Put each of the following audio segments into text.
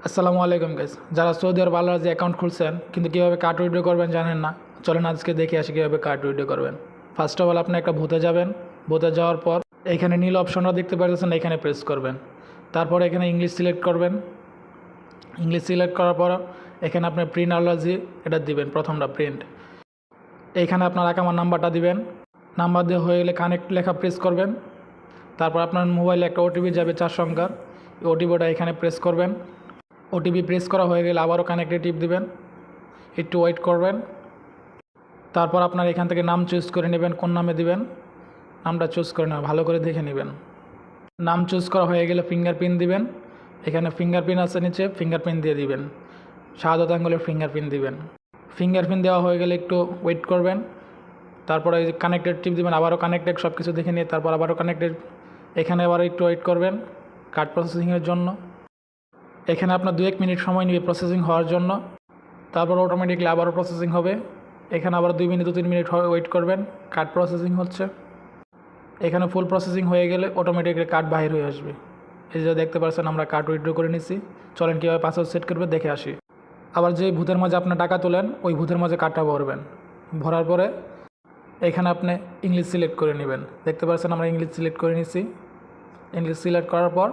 আসসালামু আলাইকুম গাইস, যারা সৌদি আরব আল রাজি অ্যাকাউন্ট খুলছেন কিন্তু কীভাবে কার্ড উইথড্র করবেন জানেন না, চলেন আজকে দেখে আসি কীভাবে কার্ড উইথড্র করবেন। ফার্স্ট অফ অল আপনি একটা বুথে যাবেন। বুথে যাওয়ার পর এখানে নীল অপশনটা দেখতে পাচ্ছেন, এখানে প্রেস করবেন। তারপর এখানে ইংলিশ সিলেক্ট করবেন। ইংলিশ সিলেক্ট করার পর এখানে আপনি প্রিন্ট আলার্জি এটা দিবেন, প্রথমটা প্রিন্ট। এইখানে আপনার আকামার নাম্বারটা দিবেন। নাম্বার দিয়ে হয়ে গেলে কানেক্ট লেখা প্রেস করবেন। তারপর আপনার মোবাইলে একটা ওটিপি যাবে 4 সংখ্যার, ওটিপিটা এখানে প্রেস করবেন। ওটিপি প্রেস করা হয়ে গেলে আবারও কানেক্টে টিপ দিবেন, একটু ওয়েট করবেন। তারপর আপনার এখান থেকে নাম চুজ করে নেবেন, কোন নামে দিবেন নামটা চুজ করে নেবেন, ভালো করে দেখে নেবেন। নাম চুজ করা হয়ে গেলে ফিঙ্গারপ্রিন্ট দিবেন। এখানে ফিঙ্গারপ্রিন্ট আছে নিচে, ফিঙ্গারপ্রিন্ট দিয়ে দিবেন, শাহাদাত আঙ্গুলের ফিঙ্গারপ্রিন্ট দিবেন। ফিঙ্গারপ্রিন্ট দেওয়া হয়ে গেলে একটু ওয়েট করবেন। তারপরে এই যে কানেক্টেড টিপ দিবেন, আবারও কানেক্টেড সব কিছু দেখে নিয়ে তারপর আবারও কানেক্টেড। এখানে আবার একটু ওয়েট করবেন কার্ড প্রসেসিংয়ের জন্য। এখানে আপনার 2-1 মিনিট সময় নেবে প্রসেসিং হওয়ার জন্য। তারপর অটোমেটিকলি আবারও প্রসেসিং হবে। এখানে আবার 2 মিনিট 2-3 মিনিট ওয়েট করবেন, কার্ড প্রসেসিং হচ্ছে। এখানে ফুল প্রসেসিং হয়ে গেলে অটোমেটিকলি কার্ড বাহির হয়ে আসবে। এই যে দেখতে পাচ্ছেন আমরা কার্ড উইথড্র করে নিছি। চলেন কীভাবে পাসওয়ার্ড সেট করবে দেখে আসি। আবার যে ভূতের মাঝে আপনার টাকা তোলেন ওই ভূতের মাঝে কার্ডটা ভরবেন। ভরার পরে এখানে আপনি ইংলিশ সিলেক্ট করে নেবেন। দেখতে পাচ্ছেন আমরা ইংলিশ সিলেক্ট করে নিছি। ইংলিশ সিলেক্ট করার পর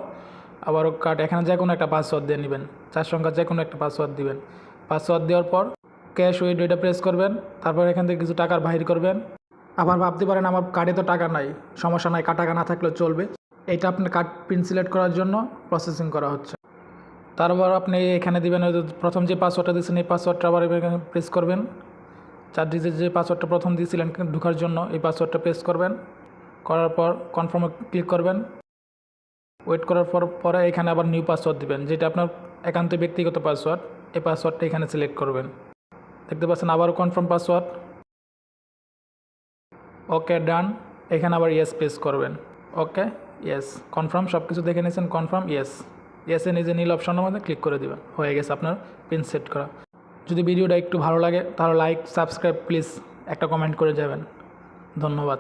আবারও কার্ড এখানে যে কোনো একটা পাসওয়ার্ড দিয়ে নেবেন, 4 সংখ্যার যে কোনো একটা পাসওয়ার্ড দিবেন। পাসওয়ার্ড দেওয়ার পর ক্যাশ উইথড্র এটা প্রেস করবেন। তারপর এখান থেকে কিছু টাকার বাহির করবেন। আবার ভাবতে পারেন আমার কার্ডে তো টাকা নাই, সমস্যা নাই, টাকা না থাকলেও চলবে। এইটা আপনার কার্ড পিন সিলেক্ট করার জন্য প্রসেসিং করা হচ্ছে। তারপর আপনি এখানে দিবেন ওই যে প্রথম যে পাসওয়ার্ডটা দিয়েছেন এই পাসওয়ার্ডটা আবার এখানে প্রেস করবেন। 4 ডিজিট যে পাসওয়ার্ডটা প্রথম দিয়েছিলেন ঢোকার জন্য এই পাসওয়ার্ডটা প্রেস করবেন। করার পর কনফার্মে ক্লিক করবেন। ওয়েট করার পরে এখানে আবার নিউ পাসওয়ার্ড দিবেন, যেটা আপনার একান্ত ব্যক্তিগত পাসওয়ার্ড। এই পাসওয়ার্ডটা এখানে সিলেক্ট করবেন। দেখতে পাচ্ছেন আবারও কনফার্ম পাসওয়ার্ড। ওকে ডান। এখানে আবার ইয়েস প্রেস করবেন। ওকে ইয়েস কনফার্ম, সব কিছু দেখে নিয়েছেন, কনফার্ম ইয়েস। ইয়েসে নিজে নীল অপশনের মধ্যে ক্লিক করে দেবেন, হয়ে গেছে আপনার পিন সেট করা। যদি ভিডিওটা একটু ভালো লাগে তাহলে লাইক সাবস্ক্রাইব প্লিজ একটা কমেন্ট করে যাবেন। ধন্যবাদ।